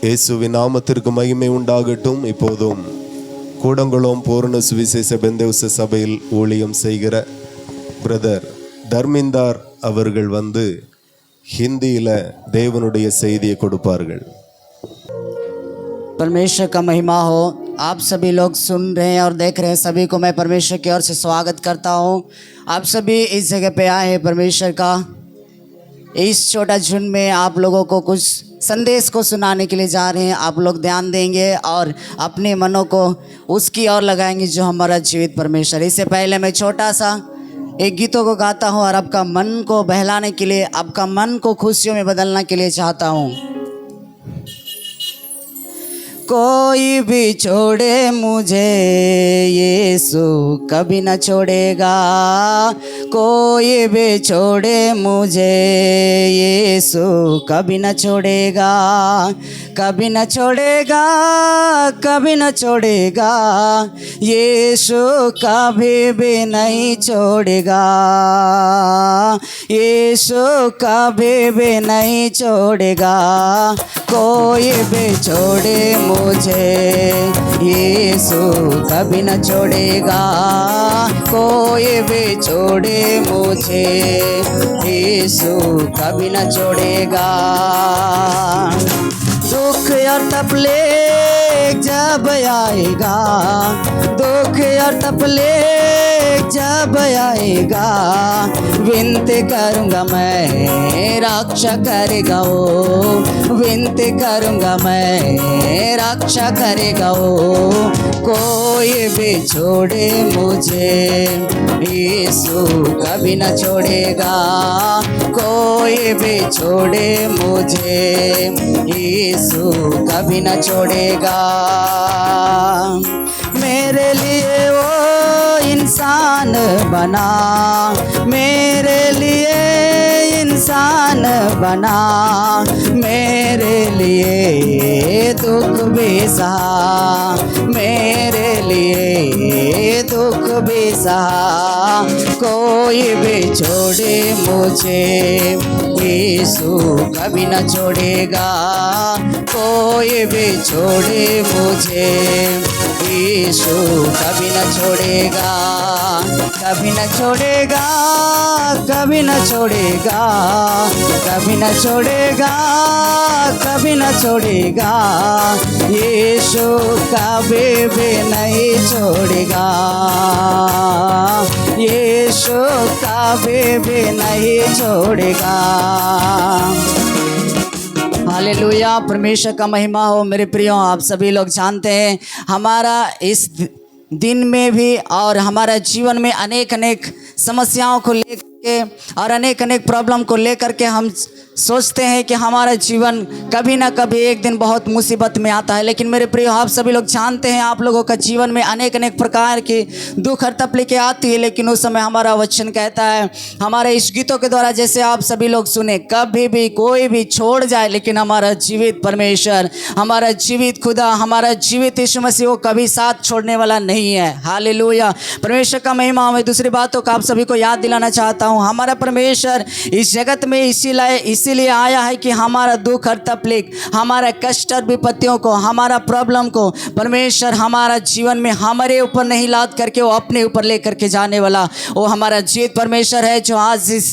இயேசுவின் நாமத்திற்கு மகிமை உண்டாகட்டும். இப்போதும் கூடங்குளம் பூரண சுவிசேஷ பெந்தேவுச சபையில் ஊழியம் செய்கிற பிரதர் தர்மிந்தார் அவர்கள் வந்து ஹிந்தியில் தேவனுடைய செய்தியை கொடுப்பார்கள். परमेश्वर का महिमा हो। आप सभी लोग सुन रहे हैं और देख रहे हैं, सभी को मैं परमेश्वर की ओर से स्वागत करता हूँ। आप सभी इस जगह पे आए हैं परमेश्वर का इस छोटा झुंड में आप लोगों को कुछ संदेश को सुनाने के लिए जा रहे हैं। आप लोग ध्यान देंगे और अपने मनों को उसकी ओर लगाएंगे जो हमारा जीवित परमेश्वर। इससे पहले मैं छोटा सा एक गीतों को गाता हूँ और आपका मन को बहलाने के लिए, आपका मन को खुशियों में बदलने के लिए चाहता हूँ। कोई भी छोड़े मुझे यीशु कभी न छोड़ेगा, कोई भी छोड़े मुझे यीशु कभी न छोड़ेगा, कभी न छोड़ेगा, कभी न छोड़ेगा, यीशु कभी भी नहीं छोड़ेगा, यीशु कभी भी नहीं छोड़ेगा। कोई भी छोड़े मुझे यीशु कभी न छोड़ेगा, कोई भी छोड़े मुझे यीशु कभी न छोड़ेगा। दुख और तकलीफ जब आएगा, दुख और तकलीफ जब आएगा, विनती करूँगा मैं रक्षा करेगा वो, विनती करूँगा मैं रक्षा करेगा वो। कोई भी छोड़े मुझे यीशु कभी न छोड़ेगा, कोई भी छोड़े मुझे यीशु कभी न छोड़ेगा। मेरे लिए वो इंसान बना, मेरे लिए इंसान बना, मेरे लिए दुख भी सहा, मेरे लिए दुख भी सहा। कोई भी छोड़े मुझे यीशु कभी न छोड़ेगा, कोई भी छोड़े मुझे यीशु कभी न छोड़ेगा, कभी न छोड़ेगा, कभी न छोड़ेगा, कभी न छोड़ेगा, कभी न छोड़ेगा, यीशु कभी भी नहीं छोड़ेगा, यीशु कभी भी नहीं छोड़ेगा। हालेलुया, परमेश्वर का महिमा हो। मेरे प्रियो, आप सभी लोग जानते हैं हमारा इस दिन में भी और हमारा जीवन में अनेक अनेक समस्याओं को लेकर के और अनेक अनेक प्रॉब्लम को लेकर के हम सोचते हैं कि हमारा जीवन कभी ना कभी एक दिन बहुत मुसीबत में आता है। लेकिन मेरे प्रिय, आप सभी लोग जानते हैं आप लोगों का जीवन में अनेक अनेक प्रकार की दुख और तकलीफें आती है, लेकिन उस समय हमारा वचन कहता है हमारे इस गीतों के द्वारा, जैसे आप सभी लोग सुने, कभी भी कोई भी छोड़ जाए लेकिन हमारा जीवित परमेश्वर, हमारा जीवित खुदा, हमारा जीवित यीशु मसीह, वो कभी साथ छोड़ने वाला नहीं है। हालेलुया, परमेश्वर का महिमा। मैं दूसरी बातों को आप सभी को याद दिलाना चाहता हूँ। हमारा परमेश्वर इस जगत में इसीलिए आया है कि हमारा दुख और तकलीफ, हमारा कष्ट और विपत्तियों को, हमारा प्रॉब्लम को परमेश्वर हमारा जीवन में हमारे ऊपर नहीं लाद करके वो अपने ऊपर लेकर के जाने वाला वो हमारा जीवित परमेश्वर है, जो आज इस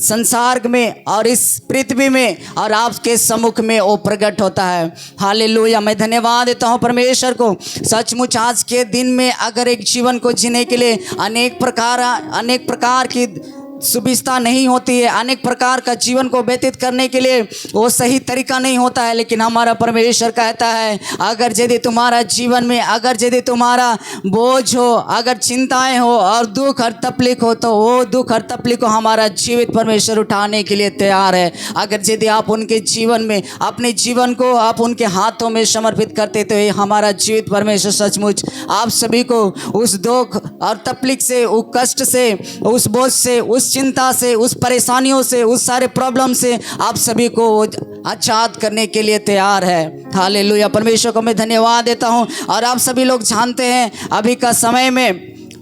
संसार में और इस पृथ्वी में और आपके सम्मुख में वो प्रकट होता है। हालेलुया, मैं धन्यवाद देता हूँ परमेश्वर को। सचमुच आज के दिन में अगर एक जीवन को जीने के लिए अनेक प्रकार की सुविधा नहीं होती है, अनेक प्रकार का जीवन को व्यतीत करने के लिए वो सही तरीका नहीं होता है, लेकिन हमारा परमेश्वर कहता है अगर यदि तुम्हारा जीवन में, अगर यदि तुम्हारा बोझ हो, अगर चिंताएं हो और दुख और तकलीफ हो, तो वो दुख और तकलीफ को हमारा जीवित परमेश्वर उठाने के लिए तैयार है। अगर यदि आप उनके जीवन में अपने जीवन को आप उनके हाथों में समर्पित करते तो ये हमारा जीवित परमेश्वर सचमुच आप सभी को उस दुख और तकलीफ से, उस कष्ट से, उस बोझ से, उस चिंता से, उस परेशानियों से, उस सारे प्रॉब्लम से आप सभी को आजाद करने के लिए तैयार है। हालेलुया, परमेश्वर को मैं धन्यवाद देता हूँ। और आप सभी लोग जानते हैं अभी का समय में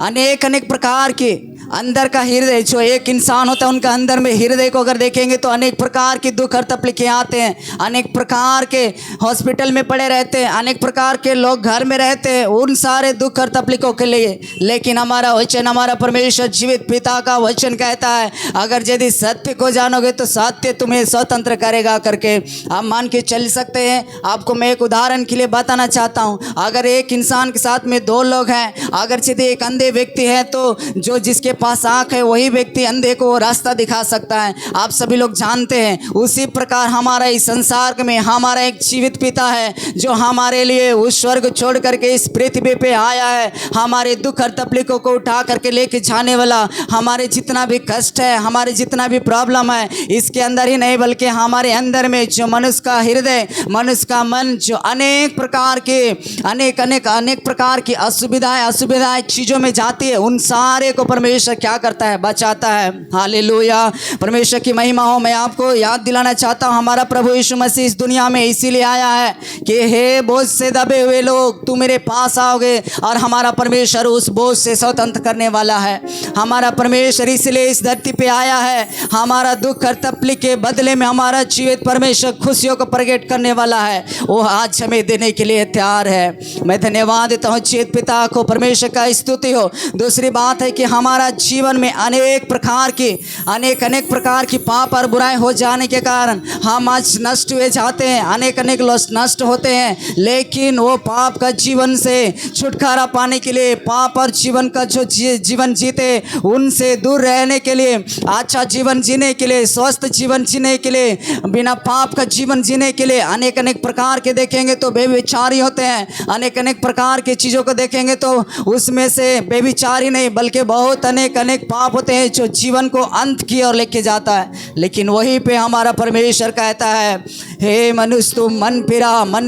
अनेक प्रकार के अंदर का हृदय, जो एक इंसान होता है उनका अंदर में हृदय को अगर देखेंगे तो अनेक प्रकार के दुख और तकलीफें आते हैं, अनेक प्रकार के हॉस्पिटल में पड़े रहते हैं, अनेक प्रकार के लोग घर में रहते हैं उन सारे दुख और तकलीफों के लिए। लेकिन हमारा वचन, हमारा परमेश्वर जीवित पिता का वचन कहता है अगर यदि सत्य को जानोगे तो सत्य तुम्हें स्वतंत्र करेगा करके। आप मान के चल सकते हैं। आपको मैं एक उदाहरण के लिए बताना चाहता हूँ। अगर एक इंसान के साथ में दो लोग हैं, अगर यदि एक अंधे व्यक्ति है तो जो जिसके पास आँख है वही व्यक्ति अंधे को रास्ता दिखा सकता है। आप सभी लोग जानते हैं। उसी प्रकार हमारा इस संसार में हमारा एक जीवित पिता है जो हमारे लिए उस स्वर्ग छोड़ करके इस पृथ्वी पे आया है, हमारे दुख और तकलीफों को उठा करके लेके जाने वाला। हमारे जितना भी कष्ट है, हमारे जितना भी प्रॉब्लम है, इसके अंदर ही नहीं बल्कि हमारे अंदर में जो मनुष्य का हृदय, मनुष्य का मन जो अनेक प्रकार की असुविधाएं चीज़ों में जाती है, उन सारे को परमेश्वर क्या करता है? बचाता है। हालेलुया, परमेश्वर की महिमा हो। मैं आपको याद दिलाना चाहता हूँ हमारा प्रभु यीशु मसीह इस दुनिया में इसीलिए आया है कि हे बोझ से दबे हुए लोग तू मेरे पास आओगे, और हमारा परमेश्वर उस बोझ से स्वतंत्र करने वाला है। हमारा परमेश्वर इसलिए इस धरती पे आया है, हमारा दुख और तकलीफ के बदले में हमारा जीवित परमेश्वर खुशियों को प्रकट करने वाला है। वो आज हमें देने के लिए तैयार है। मैं धन्यवाद देता हूँ जीवित पिता को, परमेश्वर का स्तुति हो। दूसरी बात है कि हमारा जीवन में अनेक प्रकार की पाप और बुराई हो जाने के कारण हम आज नष्ट हुए जाते हैं, अनेक लोग नष्ट होते हैं। लेकिन वो पाप का जीवन से छुटकारा पाने के लिए, पाप और जीवन का जो जीवन जीते उनसे दूर रहने के लिए, अच्छा जीवन जीने के लिए, स्वस्थ जीवन जीने के लिए, बिना पाप का जीवन जीने के लिए अनेक प्रकार के देखेंगे तो बेविचारी होते हैं। अनेक प्रकार की चीज़ों को देखेंगे तो उसमें से बेविचारी नहीं बल्कि बहुत अनेक पाप होते हैं जो जीवन को अंत की ओर लेके जाता है। लेकिन वहीं पे हमारा परमेश्वर कहता है हे मनुष्य तू मन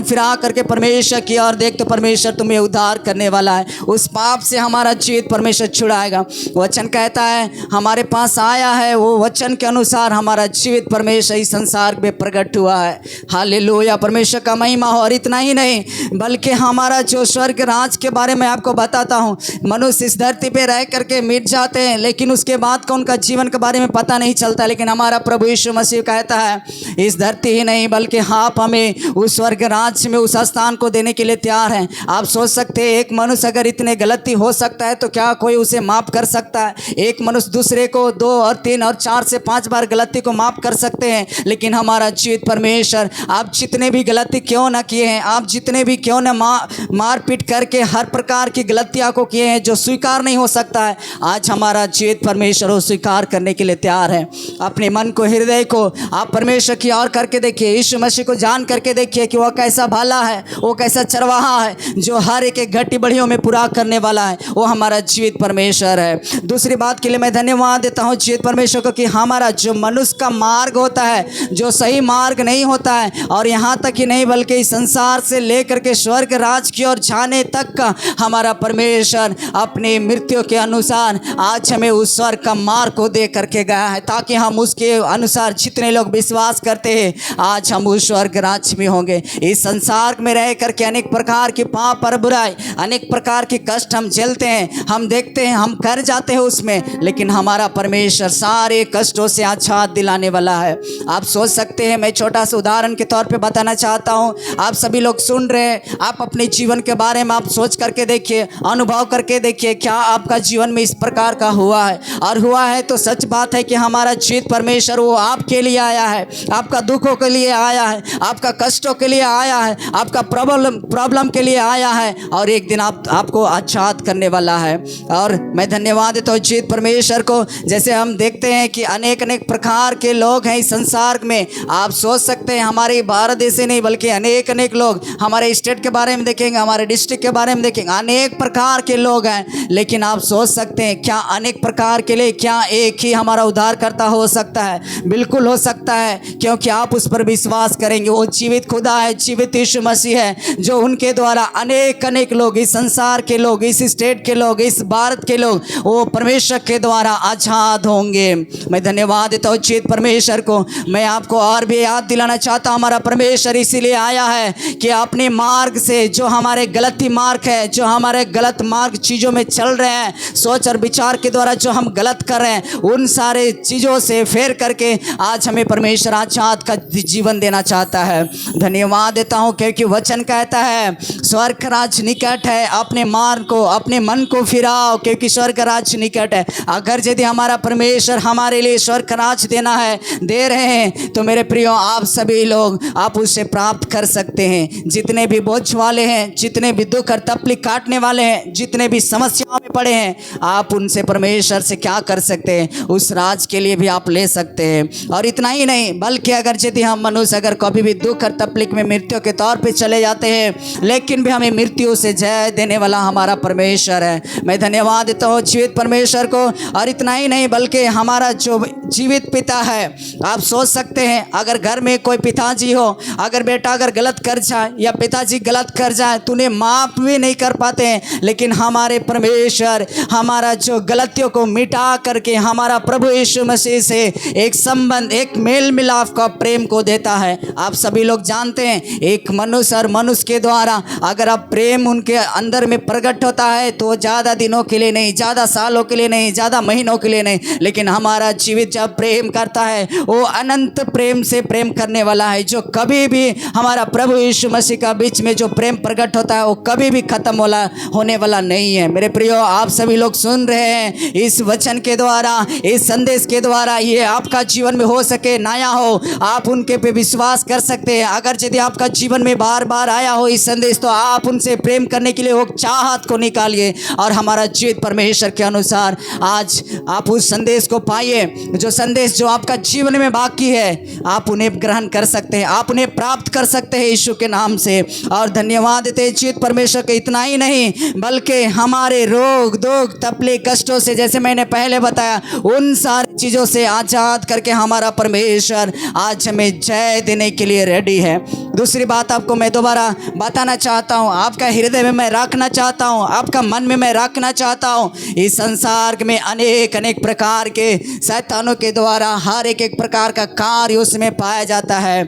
फिरा करके परमेश्वर की ओर देख, तो परमेश्वर तुम्हें उद्धार करने वाला है। उस पाप से हमारा जीवित परमेश्वर छुड़ाएगा। वचन कहता है हमारे पास आया है, वो वचन के अनुसार हमारा जीवित परमेश्वर इस संसार में प्रकट हुआ है। हालेलुया, परमेश्वर का महिमा हो। और इतना ही नहीं बल्कि हमारा जो स्वर्ग राज के बारे में आपको बताता हूँ, मनुष्य इस धरती पे रह करके मिट जाते हैं लेकिन उसके बाद का उनका जीवन के बारे में पता नहीं चलता। लेकिन हमारा प्रभु यीशु मसीह कहता है इस धरती ही नहीं बल्कि आप हमें उस स्वर्ग राज में उस स्थान को देने के लिए तैयार हैं। आप सोच सकते हैं एक मनुष्य अगर इतने गलती हो सकता है तो क्या कोई उसे माफ़ कर सकता है? एक मनुष्य दूसरे को 2 और 3 और 4 से 5 बार गलती को माफ़ कर सकते हैं, लेकिन हमारा जीवित परमेश्वर आप जितने भी गलती क्यों ना किए हैं, आप जितने भी क्यों ना मारपीट करके हर प्रकार की गलतियाँ को किए हैं जो स्वीकार नहीं हो सकता है, आज हमारा जीवित परमेश्वर वो स्वीकार करने के लिए तैयार है। अपने मन को, हृदय को आप परमेश्वर की ओर करके देखिए, यीशु मसीह को जान करके देखिए कि वह कैसा भला है, वो कैसा चरवाहा है जो हर एक घटी बढ़ियों में पूरा करने वाला है। वो हमारा जीवित परमेश्वर है। दूसरी बात के लिए मैं धन्यवाद देता हूँ जीवित परमेश्वर को कि हमारा जो मनुष्य का मार्ग होता है, जो सही मार्ग नहीं होता है, और यहाँ तक ही नहीं बल्कि इस संसार से लेकर के स्वर्ग राज की ओर जाने तक का हमारा परमेश्वर अपने मृत्यु के अनुसार आज हमें उस स्वर्ग का मार्ग को दे करके गया है, ताकि हम उसके अनुसार जितने लोग विश्वास करते हैं आज हम उस स्वर्ग राज में होंगे। इस संसार में रह करके अनेक प्रकार की पाप और बुराई, अनेक प्रकार के कष्ट हम झेलते हैं, हम देखते हैं, हम कर जाते हैं उसमें, लेकिन हमारा परमेश्वर सारे कष्टों से आजाद दिलाने वाला है। आप सोच सकते हैं, मैं छोटा सा उदाहरण के तौर पे बताना चाहता हूँ। आप सभी लोग सुन रहे हैं, आप अपने जीवन के बारे में आप सोच करके देखिए, अनुभव करके देखिए, क्या आपका जीवन में इस प्रकार का हुआ है? और हुआ है तो सच बात है कि हमारा जीवित परमेश्वर वो आपके लिए आया है, आपका दुखों के लिए आया है, आपका कष्टों के लिए आया है, आपका प्रॉब्लम के लिए आया है, और एक दिन आपको आजाद करने वाला है। और मैं धन्यवाद देता हूँ जीवित परमेश्वर को। जैसे हम देखते हैं कि अनेक प्रकार के लोग हैं इस संसार में। आप सोच सकते हैं हमारे भारत देश से नहीं बल्कि अनेक लोग, हमारे स्टेट के बारे में देखेंगे, हमारे डिस्ट्रिक्ट के बारे में देखेंगे, अनेक प्रकार के लोग हैं। लेकिन आप सोच सकते हैं क्या अनेक प्रकार के लिए क्या एक ही हमारा उद्धारकर्ता हो सकता है? बिल्कुल हो सकता है, क्योंकि आप उस पर विश्वास करेंगे। वो जीवित खुदा है, जीवित यीशु मसीह है, जो उनके द्वारा अनेक लोग, इस संसार के लोग, इस स्टेट के लोग, इस भारत के लोग, वो परमेश्वर के द्वारा आजाद होंगे। मैं धन्यवाद देता हूँ जीवित परमेश्वर को। मैं आपको और भी याद दिलाना चाहता हूँ, हमारा परमेश्वर इसीलिए आया है कि अपने मार्ग से, जो हमारे गलती मार्ग है, जो हमारे गलत मार्ग चीज़ों में चल रहे हैं, सोच और विचार व्यवहार के द्वारा जो हम गलत कर रहे हैं उन सारे चीज़ों से फेर करके आज हमें परमेश्वर आजाद का जीवन देना चाहता है। धन्यवाद देता हूँ क्योंकि वचन कहता है स्वर्ग राज निकट है, अपने मार्ग को अपने मन को फिराओ क्योंकि स्वर्ग राज निकट है। अगर यदि हमारा परमेश्वर हमारे लिए स्वर्ग राज देना है, दे रहे हैं, तो मेरे प्रियो आप सभी लोग आप उससे प्राप्त कर सकते हैं। जितने भी बोझ वाले हैं, जितने भी दुख और तकलीफ काटने वाले हैं, जितने भी समस्याओं में पड़े हैं, आप उनसे परमेश्वर से क्या कर सकते हैं, उस राज के लिए भी आप ले सकते हैं। और इतना ही नहीं बल्कि अगर यदि हम मनुष्य अगर कभी भी दुख और तकलीफ में मृत्यु के तौर पे चले जाते हैं, लेकिन भी हमें मृत्यु से जय देने वाला हमारा परमेश्वर है। मैं धन्यवाद देता हूँ जीवित परमेश्वर को। और इतना ही नहीं बल्कि हमारा जो जीवित पिता है, आप सोच सकते हैं अगर घर में कोई पिताजी हो, अगर बेटा अगर गलत कर जाए या पिताजी गलत कर जाए तो उन्हें माफ़ भी नहीं कर पाते हैं, लेकिन हमारे परमेश्वर हमारा जो गलतियों को मिटा करके हमारा प्रभु यीशु मसीह से एक संबंध, एक मेल मिलाप का प्रेम को देता है। आप सभी लोग जानते हैं एक मनुष्य और मनुष्य के द्वारा अगर आप प्रेम उनके अंदर में प्रकट होता है तो ज़्यादा दिनों के लिए नहीं, ज़्यादा सालों के लिए नहीं, ज़्यादा महीनों के लिए नहीं, लेकिन हमारा जीवित जब प्रेम करता है वो अनंत प्रेम से प्रेम करने वाला है। जो कभी भी हमारा प्रभु यीशु मसीह का बीच में जो प्रेम प्रकट होता है वो कभी भी खत्म होने वाला नहीं है। मेरे प्रियो आप सभी लोग सुन रहे हैं, इस वचन के द्वारा, इस संदेश के द्वारा ये आपका जीवन में हो सके नया हो, आप उनके पे विश्वास कर सकते हैं। अगर यदि आपका जीवन में बार बार आया हो इस संदेश, तो आप उनसे प्रेम करने के लिए वो चाहत को निकालिए और हमारा जीवित परमेश्वर के अनुसार आज आप उस संदेश को पाइए। जो संदेश जो आपका जीवन में बाकी है आप उन्हें ग्रहण कर सकते हैं, आप उन्हें प्राप्त कर सकते हैं यीशु के नाम से। और धन्यवाद देते हैं जीवित परमेश्वर के। इतना ही नहीं बल्कि हमारे रोग दुख तकलीफ कष्टों से, जैसे मैंने पहले बताया, उन सारी चीज़ों से आज़ाद करके हमारा परमेश्वर आज हमें जय देने के लिए रेडी है। दूसरी बात आपको मैं दोबारा बताना चाहता हूँ, आपका हृदय में मैं रखना चाहता हूँ, आपका मन में मैं रखना चाहता हूँ। इस संसार में अनेक अनेक प्रकार के शैतानों के द्वारा हर एक प्रकार का कार्य उसमें पाया जाता है।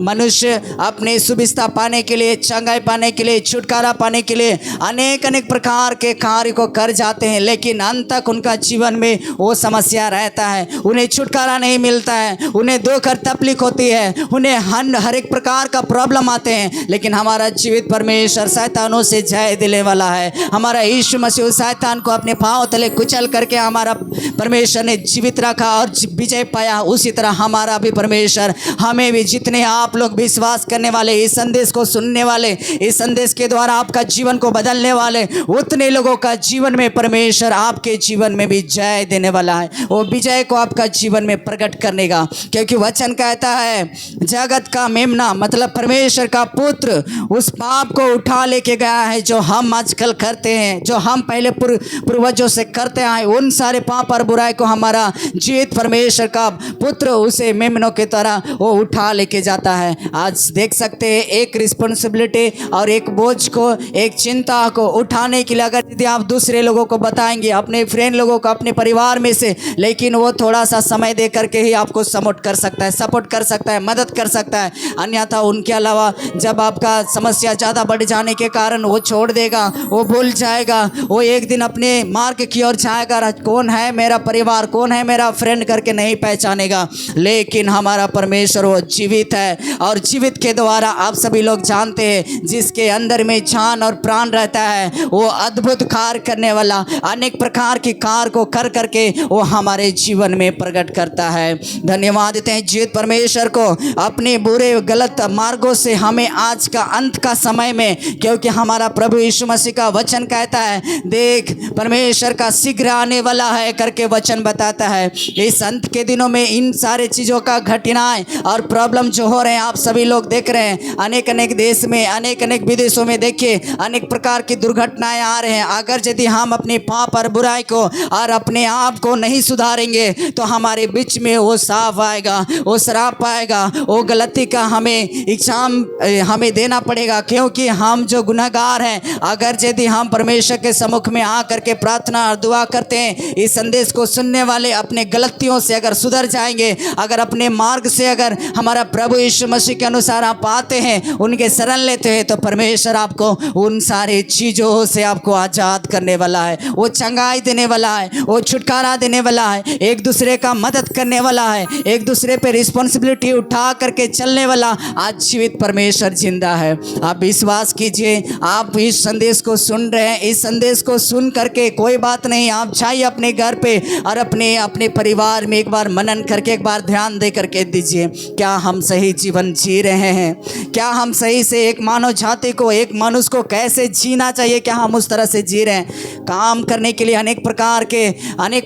मनुष्य अपने सुविधा पाने के लिए, चंगाई पाने के लिए, छुटकारा पाने के लिए अनेक अनेक प्रकार के कार्य को कर जाते हैं, लेकिन अंत तक उनका जीवन में वो समस्या रहता है, उन्हें छुटकारा नहीं मिलता है, उन्हें दुख और तकलीफ होती है, उन्हें हर एक प्रकार का प्रॉब्लम आते हैं। लेकिन हमारा जीवित परमेश्वर शैतानों से जय दिले वाला है। हमारा यीशु मसीह शैतान को अपने पांव तले कुचल करके हमारा परमेश्वर ने जीवित रखा और विजय पाया। उसी तरह हमारा भी परमेश्वर हमें भी, जितने आप लोग विश्वास करने वाले, इस संदेश को सुनने वाले, इस संदेश के द्वारा आपका जीवन को बदलने वाले, उतने लोगों का जीवन में परमेश्वर आपके जीवन में भी जय देने वाला है। वो विजय को आपका जीवन में प्रकट करने का, क्योंकि वचन कहता है जगत का मेमना मतलब परमेश्वर का पुत्र उस पाप को उठा लेके गया है जो हम आजकल करते हैं, जो हम पहले पूर्वजों से करते आए, उन सारे पाप और बुराई को हमारा जीवित परमेश्वर का पुत्र उसे मेमनों की तरह वो उठा लेके जाता है। आज देख सकते हैं एक रिस्पॉन्सिबिलिटी और एक बोझ को, एक चिंता को उठाने के लिए अगर यदि आप दूसरे लोगों को बताएंगे, अपने फ्रेंड लोगों को, अपने परिवार में से, लेकिन वो थोड़ा सा समय दे करके ही आपको सपोर्ट कर सकता है, मदद कर सकता है। अन्यथा उनके अलावा जब आपका समस्या ज़्यादा बढ़ जाने के कारण वो छोड़ देगा, वो भूल जाएगा, वो एक दिन अपने मार्ग की ओर जाएगा, कौन है मेरा परिवार, कौन है मेरा फ्रेंड करके नहीं पहचानेगा। लेकिन हमारा परमेश्वर वो जीवित है और जीवित के द्वारा आप सभी लोग जानते हैं जिसके अंदर में जान और प्राण रहता है, वो अद्भुत कार्य करने वाला, अनेक प्रकार के कार्य को कर करके वो हमारे जीवन में प्रकट करता है। धन्यवाद देते हैं जीवित परमेश्वर को अपने बुरे गलत मार्गों से हमें आज का अंत का समय में, क्योंकि हमारा प्रभु यीशु मसीह का वचन कहता है देख परमेश्वर का शीघ्र आने वाला है करके वचन बताता है। इस अंत के दिनों में इन सारे चीज़ों का घटनाएं और प्रॉब्लम जो हो रहे हैं आप सभी लोग देख रहे हैं, अनेक अनेक देश में, अनेक अनेक विदेशों में देखिए अनेक प्रकार की दुर्घटनाएं आ रहे हैं। अगर यदि हम अपने पाप और बुराई को और अपने आप को नहीं सुधारेंगे तो हमारे बीच में वो साफ आएगा, वो श्राप आएगा, वो गलती का हमें एग्जाम हमें देना पड़ेगा, क्योंकि हम जो गुनहगार हैं। अगर यदि हम परमेश्वर के सम्मुख में आ करके प्रार्थना और दुआ करते हैं, इस संदेश को सुनने वाले अपने गलतियों से अगर सुधर जाएंगे, अगर अपने मार्ग से अगर हमारा प्रभु यीशु मसीह के अनुसार आप आते हैं, उनके शरण लेते हैं, तो परमेश्वर आपको उन सारे चीज़ों से आपको आज़ाद करने वाला है, वो चंगाई देने वाला है, वो छुटकारा देने वाला है, एक दूसरे का मदद करने वाला है, एक दूसरे पे रिस्पॉन्सिबिलिटी उठा करके चलने वाला आज जीवित परमेश्वर जिंदा है। आप विश्वास कीजिए, आप इस संदेश को सुन रहे हैं, इस संदेश को सुन करके कोई बात नहीं, आप जाइए अपने घर पे और अपने परिवार में एक बार मनन करके एक बार ध्यान दे करके दीजिए, क्या हम सही जीवन जी रहे हैं? क्या हम सही से एक मानव जाति को, एक मनुष्य को कैसे जीना चाहिए, क्या हम उस तरह से जी रहे हैं? काम करने के लिए अनेक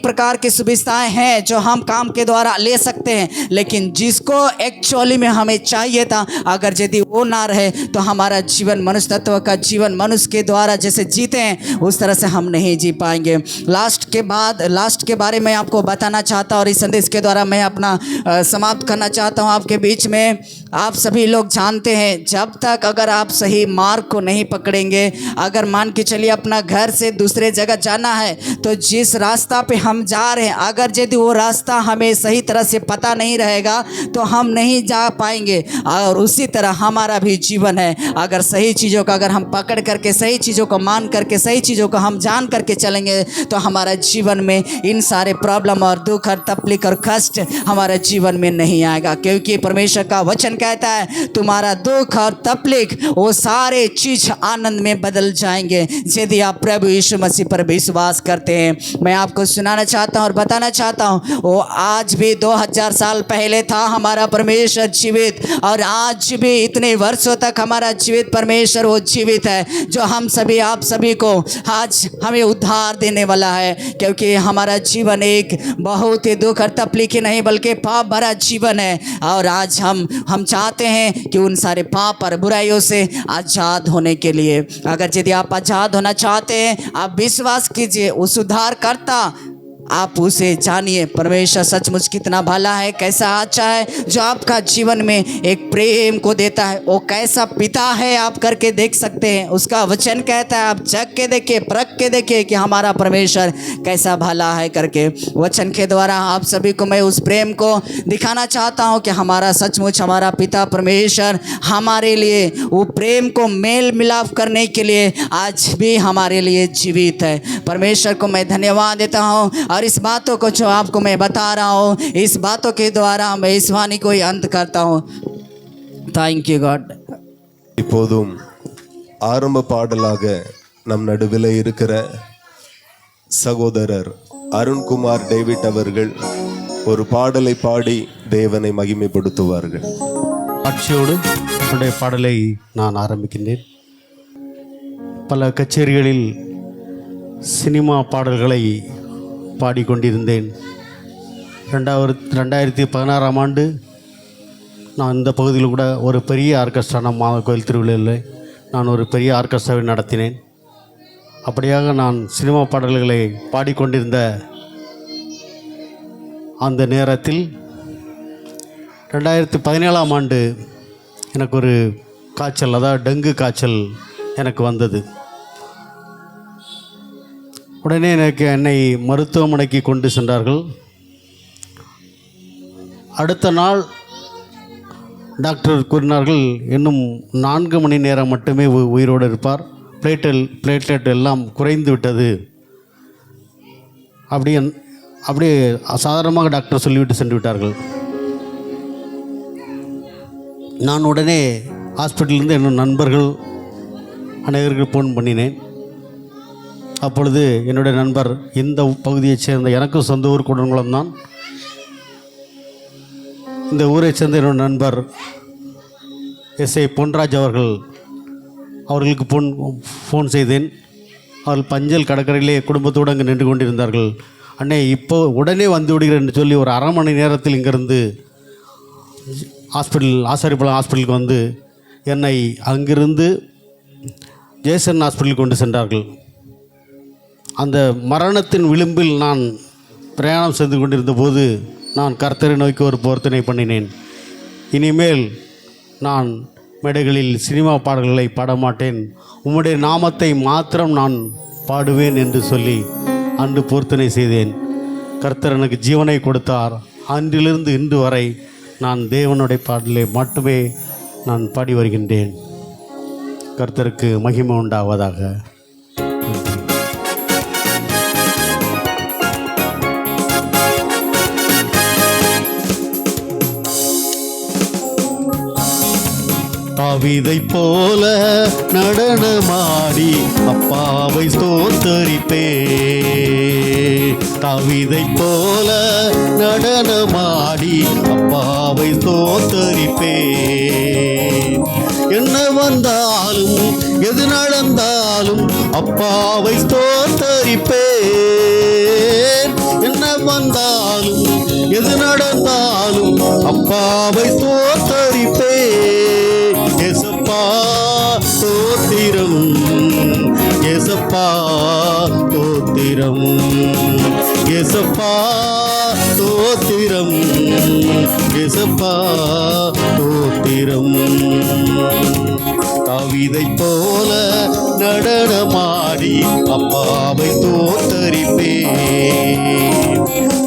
प्रकार के सुविधाएं हैं जो हम काम के द्वारा ले सकते हैं, लेकिन जिसको एक्चुअली में हमें चाहिए था, अगर यदि वो ना रहे तो हमारा जीवन, मनुष्य तत्व का जीवन मनुष्य के द्वारा जैसे जीते हैं उस तरह से हम नहीं जी पाएंगे। लास्ट के बारे में आपको बताना चाहता हूँ और इस संदेश के द्वारा मैं अपना समाप्त करना चाहता हूँ आपके बीच में। आप सभी लोग जानते हैं, जब तक अगर आप सही मार्ग को नहीं पकड़ेंगे, अगर मान के चलिए अपना घर से दूसरे जगह जाना है तो जिस रास्ता पे हम जा रहे हैं, अगर यदि वो रास्ता हमें सही तरह से पता नहीं रहेगा तो हम नहीं जा पाएंगे। और उसी तरह हमारा भी जीवन है, अगर सही चीज़ों का अगर हम पकड़ करके, सही चीज़ों को मान करके, सही चीज़ों को हम जान करके चलेंगे तो हमारा जीवन में इन सारे प्रॉब्लम और दुख और तकलीफ और कष्ट हमारे जीवन में नहीं आएगा, क्योंकि परमेश्वर का वचन कहता है तुम्हारा दुख और तकलीफ वो सारे चीज़ आनंद में बदल जाएंगे यदि आप प्रभु यीशु मसीह पर विश्वास करते हैं। मैं आपको सुनाना चाहता हूँ और बताना चाहता हूँ, वो आज भी 2000 साल पहले था हमारा परमेश्वर जीवित, और आज भी इतने वर्षों तक हमारा जीवित परमेश्वर वो जीवित है, जो हम सभी, आप सभी को आज हमें उद्धार देने वाला है। क्योंकि हमारा जीवन एक बहुत ही दुख और तकलीफ ही नहीं बल्कि पाप भरा जीवन है, और आज हम चाहते हैं कि उन सारे पाप और बुराइयों से आज़ाद होने के लिए, अगर यदि आप आज़ाद होना चाहते हैं, आप विश्वास कीजिए उस उद्धारकर्ता, आप उसे जानिए। परमेश्वर सचमुच कितना भला है, कैसा अच्छा है, जो आपका जीवन में एक प्रेम को देता है। वो कैसा पिता है आप करके देख सकते हैं। उसका वचन कहता है आप चख के देखिए, परख के देखिए कि हमारा परमेश्वर कैसा भला है करके। वचन के द्वारा आप सभी को मैं उस प्रेम को दिखाना चाहता हूँ कि हमारा सचमुच हमारा पिता परमेश्वर हमारे लिए वो प्रेम को मेल मिलाप करने के लिए आज भी हमारे लिए जीवित है। परमेश्वर को मैं धन्यवाद देता हूँ, और इस बातों को जो आपको मैं बता रहा हूँ, इस बातों के द्वारा मैं इस वाणी को ही अंत करता हूँ। Thank you God. இப்போதும் ஆரம்ப பாடலாக நம் நடுவில் இருக்கிற சகோதரர் அருண்குமார் டேவிட் அவர்கள் ஒரு பாடலை பாடி தேவனை மகிமைப்படுத்துவார்கள். ஆட்சியோடு என்னுடைய பாடலை நான் ஆரம்பிக்கின்றேன். பல கச்சேரிகளில் சினிமா பாடல்களை பாடிக்கொண்டிருந்தேன். 2016ஆம் ஆண்டு நான் இந்த பகுதியில் கூட ஒரு பெரிய ஆர்கெஸ்ட்ரா, நம்ம கோயில் திருவிழாவில் நான் ஒரு பெரிய ஆர்கெஸ்ட்ராவை நடத்தினேன். அப்படியாக நான் சினிமா பாடல்களை பாடிக்கொண்டிருந்த அந்த நேரத்தில் 2017ஆம் ஆண்டு எனக்கு ஒரு காய்ச்சல், அதாவது டெங்கு காய்ச்சல் எனக்கு வந்தது. உடனே என்னை மருத்துவமனைக்கு கொண்டு சென்றார்கள். அடுத்த நாள் டாக்டர் கூறினார்கள் இன்னும் 4 மணி நேரம் மட்டுமே உயிரோடு இருப்பார், பிளேட்லெட் எல்லாம் குறைந்து விட்டது. அப்படியே சாதாரணமாக டாக்டர் சொல்லிவிட்டு சென்று விட்டார்கள். நான் உடனே ஹாஸ்பிட்டலிருந்து என்னோட நண்பர்கள் அனைவருக்கு ஃபோன் பண்ணினேன். அப்பொழுது என்னுடைய நண்பர், இந்த பகுதியைச் சேர்ந்த, எனக்கும் சொந்த ஊர் குடங்குளம் தான், இந்த ஊரைச் சேர்ந்த என்னோட நண்பர் எஸ்ஐ பொன்ராஜ் அவர்களுக்கு ஃபோன் செய்தேன். அவர்கள் பஞ்சல் கடற்கரையிலே குடும்பத்தோடு அங்கே நின்று கொண்டிருந்தார்கள். அண்ணே இப்போ உடனே வந்து விடுகிறேன் என்று சொல்லி ஒரு அரை மணி நேரத்தில் இங்கேருந்து ஆசாரிப்பாளையம் ஹாஸ்பிட்டலுக்கு வந்து என்னை அங்கிருந்து ஜேசன் ஹாஸ்பிட்டலுக்கு கொண்டு சென்றார்கள். அந்த மரணத்தின் விளிம்பில் நான் பிரயாணம் செய்து கொண்டிருந்த போது நான் கர்த்தரை நோக்கி ஒரு பொருத்தனை பண்ணினேன். இனிமேல் நான் மேடைகளில் சினிமா பாடல்களை பாடமாட்டேன், உம்முடைய நாமத்தை மாத்திரம் நான் பாடுவேன் என்று சொல்லி அன்று பொருத்தனை செய்தேன். கர்த்தர் எனக்கு ஜீவனை கொடுத்தார். அன்றிலிருந்து இன்று வரை நான் தேவனுடைய பாடலை மட்டுமே நான் பாடி வருகின்றேன். கர்த்தருக்கு மகிமை உண்டாவதாக. தாவீதை போல நடனமாடி அப்பாவை ஸ்தோத்தரிப்பே. தாவீதை போல நடனமாடி அப்பாவை ஸ்தோத்தரிப்பே. என்ன வந்தாலும் எது நடந்தாலும் அப்பாவை ஸ்தோத்தரிப்பே. என்ன வந்தாலும் எது நடந்தாலும் அப்பாவை ஸ்தோத்தரிப்பே. ஏசப்பா ஸ்தோத்திரம், ஏசப்பா ஸ்தோத்திரம், ஏசப்பா ஸ்தோத்திரம், ஏசப்பா ஸ்தோத்திரம். தாவீதை போல நடனமாடி அப்பாவை ஸ்தோத்தரிப்பே.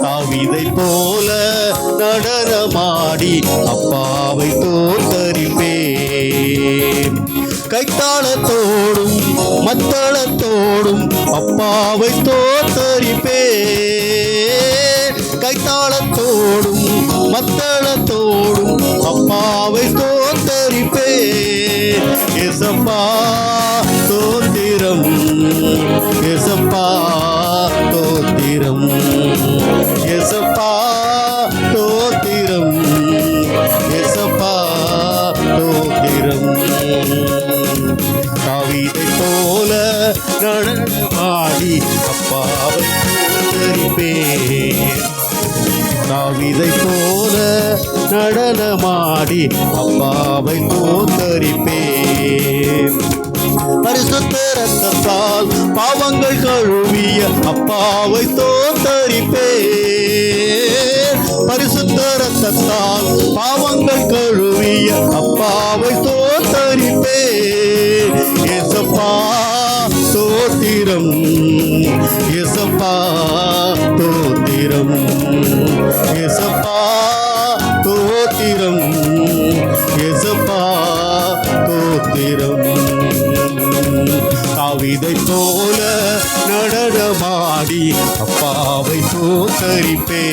தாவீதை போல நடனமாடி அப்பாவை ஸ்தோத்தரிப்பே. கைத்தாளத்தோடும் மத்தளத்தோடும் அப்பாவை ஸ்தோத்தரிப்பே. கைத்தாளத்தோடும் மத்தளத்தோடும் அப்பாவை ஸ்தோத்தரிப்பே. ஏசப்பா ஸ்தோத்திரம், ஏசப்பா ஸ்தோத்திரம், ஏசப்பா ஸ்தோத்திரம், ஏசப்பா ஸ்தோத்திரம். தாவீதை போல நடனமாடி அப்பாவை ஸ்தோத்தரிப்பே. தாவீதை போல நடனமாடி அப்பாவை ஸ்தோத்தரிப்பே. பரிசுத்த இரத்தத்தால் பாவங்கள் கழுவிய அப்பாவை ஸ்தோத்தரிப்பே. பரிசுத்த இரத்தத்தால் பாவங்கள் கழுவிய அப்பாவை ஸ்தோத்தரிப்பே. ஏசப்பா ஸ்தோத்திரம், ஏசப்பா ஸ்தோத்திரம், ஏசப்பா ஸ்தோத்திரம், ஏசப்பா ஸ்தோத்திரம். தாவீதை போல நடனமாடி அப்பாவை ஸ்தோத்தரிப்பே.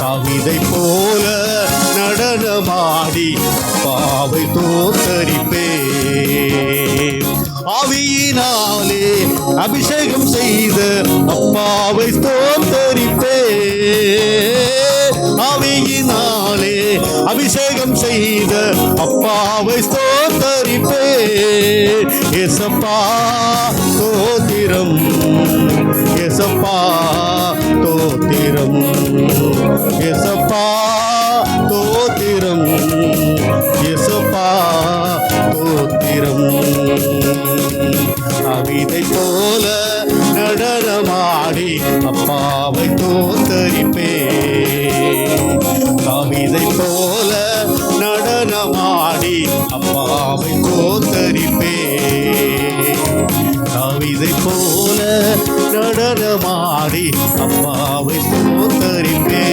தாவீதை போல நடனமாடி அப்பாவை ஸ்தோத்தரிப்பே. ஆவியினாலே அபிஷேகம் செய்த அப்பாவை ஸ்தோத்தரிப்பே. ஆவியினாலே அபிஷேகம் செய்த அப்பாவை ஸ்தோத்தரிப்பே. ஏசப்பா ஸ்தோத்திரம், ஏசப்பா ஸ்தோத்திரம், ஏசப்பா ஸ்தோத்திரம், ஏசப்பா ஸ்தோத்திரம். தாவீதை போல நடனமாடி அப்பாவை ஸ்தோத்தரிப்பே. தாவீதை போல நடனமாடி அப்பாவை ஸ்தோத்தரிப்பே. தாவீதை போல நடனமாடி அப்பாவை ஸ்தோத்தரிப்பே.